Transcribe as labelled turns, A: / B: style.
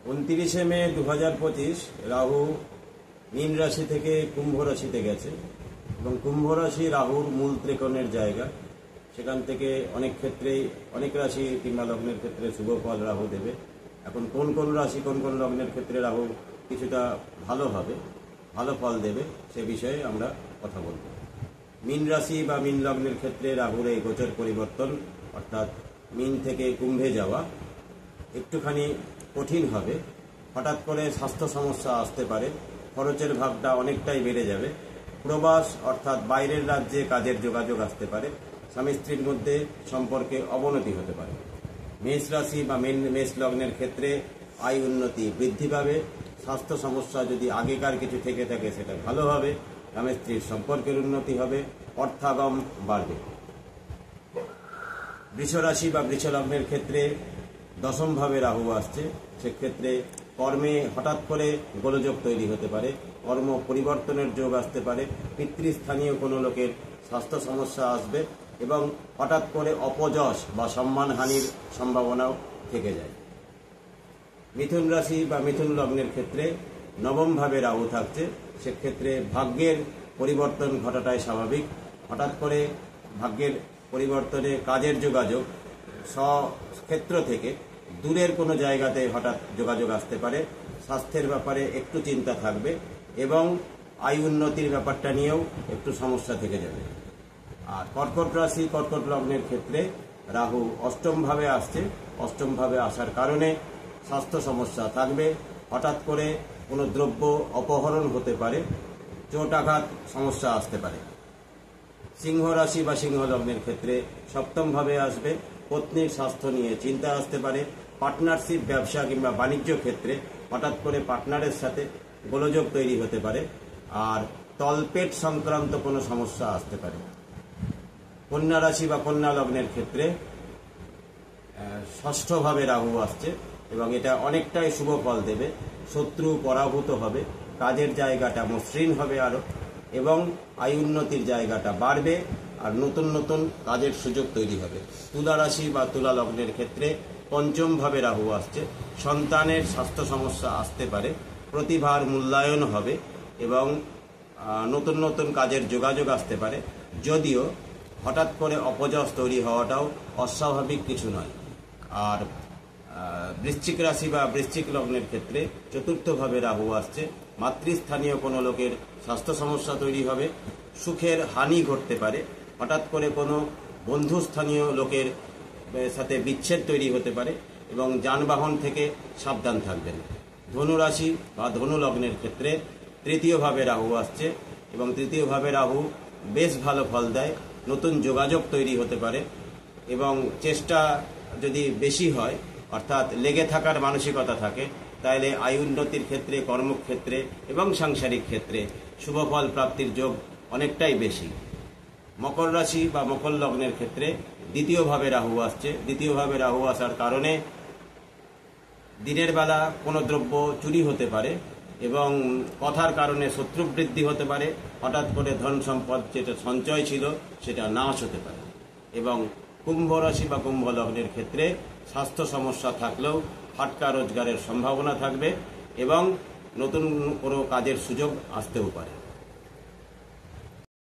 A: 29 মে 2025 রাহু মীন রাশি থেকে কুম্ভ রাশিতে গেছে এবং কুম্ভ রাশি রাহুর মূল ত্রিকোণের জায়গা। সেখান থেকে অনেক ক্ষেত্রেই অনেক রাশি কিংবা লগ্নের ক্ষেত্রে শুভ ফল রাহু দেবে। এখন কোন কোন রাশি কোন কোন লগ্নের ক্ষেত্রে রাহু কিছুটা ভালো হবে, ভালো ফল দেবে, সে বিষয়ে আমরা কথা বলব। মীন রাশি বা মীন লগ্নের ক্ষেত্রে রাহুর এই গোচর পরিবর্তন অর্থাৎ মীন থেকে কুম্ভে যাওয়া একটুখানি কঠিন হবে। হঠাৎ করে স্বাস্থ্য সমস্যা আসতে পারে, খরচের ভাগটা অনেকটাই বেড়ে যাবে, প্রবাস অর্থাৎ বাইরের রাজ্যে কাজের যোগাযোগ আসতে পারে, স্বামী স্ত্রীর মধ্যে সম্পর্কে অবনতি হতে পারে। মেষ রাশি বা মেষ লগ্নের ক্ষেত্রে আয় উন্নতি বৃদ্ধি পাবে, স্বাস্থ্য সমস্যা যদি আগেকার কিছু থেকে থাকে সেটা ভালো হবে, স্বামী স্ত্রীর সম্পর্কের উন্নতি হবে, অর্থাগম বাড়বে। বৃষ রাশি বা বৃষ লগ্নের ক্ষেত্রে দশমভাবে রাহু আসছে, সেক্ষেত্রে কর্মে হঠাৎ করে গোলযোগ তৈরি হতে পারে, কর্ম পরিবর্তনের যোগ আসতে পারে, পিতৃস্থানীয় কোনো লোকের স্বাস্থ্য সমস্যা আসবে এবং হঠাৎ করে অপযশ বা সম্মানহানির সম্ভাবনাও থেকে যায়। মিথুন রাশি বা মিথুন লগ্নের ক্ষেত্রে নবমভাবে রাহু থাকছে, সেক্ষেত্রে ভাগ্যের পরিবর্তন ঘটাটাই স্বাভাবিক। হঠাৎ করে ভাগ্যের পরিবর্তনে কাজের যোগাযোগ, স্বক্ষেত্র থেকে দূরের কোনো জায়গাতে হঠাৎ যোগাযোগ আসতে পারে, স্বাস্থ্যের ব্যাপারে একটু চিন্তা থাকবে এবং আয় উন্নতির ব্যাপারটা নিয়েও একটু সমস্যা থেকে যাবে। আর কর্কট রাশি কর্কট লগ্নের ক্ষেত্রে রাহু অষ্টমভাবে আসছে, অষ্টমভাবে আসার কারণে স্বাস্থ্য সমস্যা থাকবে, হঠাৎ করে কোনো দ্রব্য অপহরণ হতে পারে, চোটাঘাত সমস্যা আসতে পারে। সিংহ রাশি বা সিংহ লগ্নের ক্ষেত্রে সপ্তমভাবে আসবে, পত্নীর স্বাস্থ্য নিয়ে চিন্তা আসতে পারে, পার্টনারশিপ ব্যবসা কিংবা বাণিজ্য ক্ষেত্রে হঠাৎ করে পার্টনারের সাথে গোলযোগ তৈরি হতে পারে আর তলপেট সংক্রান্ত কোনো সমস্যা আসতে পারে। কন্যা রাশি বা কন্যা লগ্নের ক্ষেত্রে ষষ্ঠভাবে রাহু আসছে এবং এটা অনেকটাই শুভ ফল দেবে, শত্রু পরাভূত হবে, কাজের জায়গাটা মসৃণ হবে আরও এবং আয় উন্নতির জায়গাটা বাড়বে আর নতুন নতুন কাজের সুযোগ তৈরি হবে। তুলা রাশি বা তুলা লগ্নের ক্ষেত্রে পঞ্চমভাবে রাহু আসছে, সন্তানের স্বাস্থ্য সমস্যা আসতে পারে, প্রতিভার মূল্যায়ন হবে এবং নতুন নতুন কাজের যোগাযোগ আসতে পারে, যদিও হঠাৎ করে অপযশ তৈরি হওয়াটাও অস্বাভাবিক কিছু নয়। আর বৃশ্চিক রাশি বা বৃশ্চিক লগ্নের ক্ষেত্রে চতুর্থভাবে রাহু আসছে, মাতৃস্থানীয় কোনো লোকের স্বাস্থ্য সমস্যা তৈরি হবে, সুখের হানি ঘটতে পারে, হঠাৎ করে কোনো বন্ধুস্থানীয় লোকের সাথে বিচ্ছেদ তৈরি হতে পারে এবং যানবাহন থেকে সাবধান থাকবেন। ধনু রাশি বা ধনু লগ্নের ক্ষেত্রে তৃতীয়ভাবে রাহু আসছে এবং তৃতীয়ভাবে রাহু বেশ ভালো ফল দেয়, নতুন যোগাযোগ তৈরি হতে পারে এবং চেষ্টা যদি বেশি হয় অর্থাৎ লেগে থাকার মানসিকতা থাকে তাহলে আয় উন্নতির ক্ষেত্রে, কর্মক্ষেত্রে এবং সাংসারিক ক্ষেত্রে শুভ ফল প্রাপ্তির যোগ অনেকটাই বেশি। মকর রাশি বা মকর লগ্নের ক্ষেত্রে দ্বিতীয়ভাবে রাহু আসছে, দ্বিতীয়ভাবে রাহু আসার কারণে দিনের বেলা কোনো দ্রব্য চুরি হতে পারে এবং কথার কারণে শত্রু বৃদ্ধি হতে পারে, হঠাৎ করে ধন সম্পদ যেটা সঞ্চয় ছিল সেটা নাশ হতে পারে। এবং কুম্ভ রাশি বা কুম্ভ লগ্নের ক্ষেত্রে স্বাস্থ্য সমস্যা থাকলেও ফাটকা রোজগারের সম্ভাবনা থাকবে এবং নতুন কোনো কাজের সুযোগ আসতেও পারে।